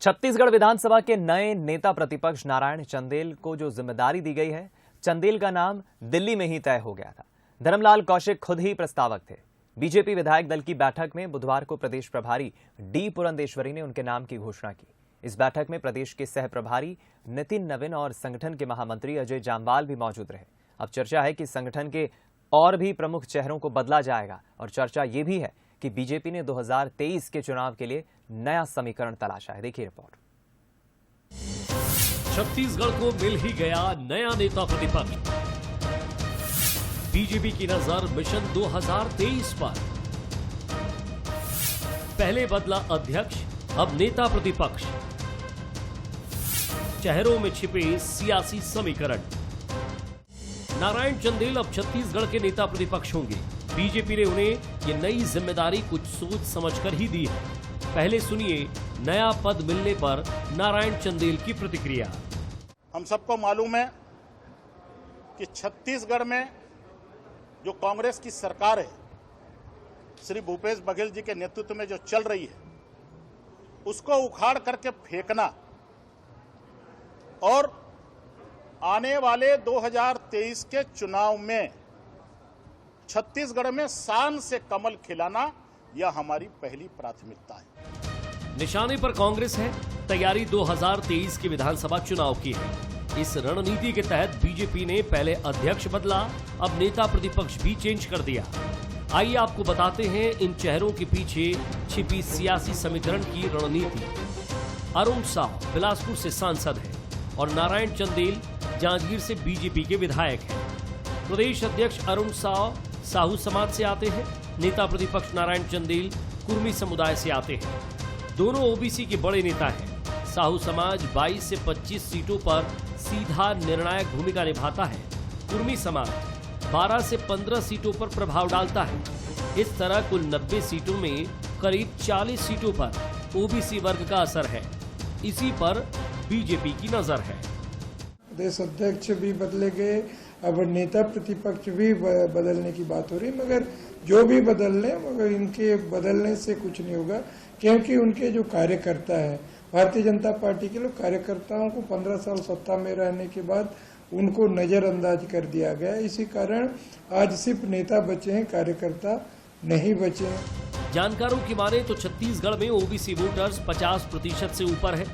छत्तीसगढ़ विधानसभा के नए नेता प्रतिपक्ष नारायण चंदेल को जो जिम्मेदारी दी गई है, चंदेल का नाम दिल्ली में ही तय हो गया था। धर्मलाल कौशिक खुद ही प्रस्तावक थे। बीजेपी विधायक दल की बैठक में बुधवार को प्रदेश प्रभारी डी पुरंदेश्वरी ने उनके नाम की घोषणा की। इस बैठक में प्रदेश के सह प्रभारी नितिन नवीन और संगठन के महामंत्री अजय जामवाल भी मौजूद रहे। अब चर्चा है कि संगठन के और भी प्रमुख चेहरों को बदला जाएगा और चर्चा ये भी है कि बीजेपी ने 2023 के चुनाव के लिए नया समीकरण तलाशा है। देखिए रिपोर्ट। छत्तीसगढ़ को मिल ही गया नया नेता प्रतिपक्ष। बीजेपी की नजर मिशन 2023 पर। पहले बदला अध्यक्ष, अब नेता प्रतिपक्ष। चेहरों में छिपे सियासी समीकरण। नारायण चंदेल अब छत्तीसगढ़ के नेता प्रतिपक्ष होंगे। बीजेपी ने उन्हें ये नई जिम्मेदारी कुछ सोच समझकर ही दी है। पहले सुनिए नया पद मिलने पर नारायण चंदेल की प्रतिक्रिया। हम सबको मालूम है कि छत्तीसगढ़ में जो कांग्रेस की सरकार है, श्री भूपेश बघेल जी के नेतृत्व में जो चल रही है, उसको उखाड़ करके फेंकना और आने वाले 2023 के चुनाव में छत्तीसगढ़ में शान से कमल खिलाना, यह हमारी पहली प्राथमिकता है। निशाने पर कांग्रेस है। तैयारी 2023 के विधानसभा चुनाव की है। इस रणनीति के तहत बीजेपी ने पहले अध्यक्ष बदला, अब नेता प्रतिपक्ष भी चेंज कर दिया। आइए आपको बताते हैं इन चेहरों के पीछे छिपी सियासी समीकरण की रणनीति। अरुण साहू बिलासपुर से सांसद है और नारायण चंदेल जांजगीर से बीजेपी के विधायक हैं। प्रदेश अध्यक्ष अरुण साहू समाज से आते हैं। नेता प्रतिपक्ष नारायण चंदेल कुर्मी समुदाय से आते हैं। दोनों ओबीसी के बड़े नेता हैं। साहू समाज 22 से 25 सीटों पर सीधा निर्णायक भूमिका निभाता है। कुर्मी समाज 12 से 15 सीटों पर प्रभाव डालता है। इस तरह कुल 90 सीटों में करीब 40 सीटों पर ओबीसी वर्ग का असर है। इसी पर बीजेपी की नजर है। प्रदेश अध्यक्ष भी बदले गए, अब नेता प्रतिपक्ष भी बदलने की बात हो रही, मगर जो भी बदल लें, मगर इनके बदलने से कुछ नहीं होगा, क्योंकि उनके जो कार्यकर्ता है, भारतीय जनता पार्टी के लोग कार्यकर्ताओं को 15 साल सत्ता में रहने के बाद उनको नजरअंदाज कर दिया गया। इसी कारण आज सिर्फ नेता बचे हैं, कार्यकर्ता नहीं बचे हैं। जानकारों की माने तो छत्तीसगढ़ में ओबीसी वोटर्स 50% से ऊपर है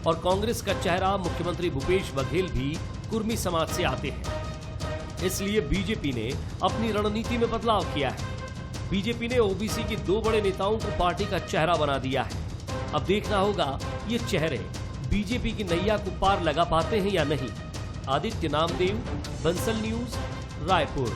और कांग्रेस का चेहरा मुख्यमंत्री भूपेश बघेल भी कुर्मी समाज से आते हैं। इसलिए बीजेपी ने अपनी रणनीति में बदलाव किया है। बीजेपी ने ओबीसी के 2 बड़े नेताओं को पार्टी का चेहरा बना दिया है। अब देखना होगा ये चेहरे बीजेपी की नैया को पार लगा पाते हैं या नहीं। आदित्य नामदेव, बंसल न्यूज, रायपुर।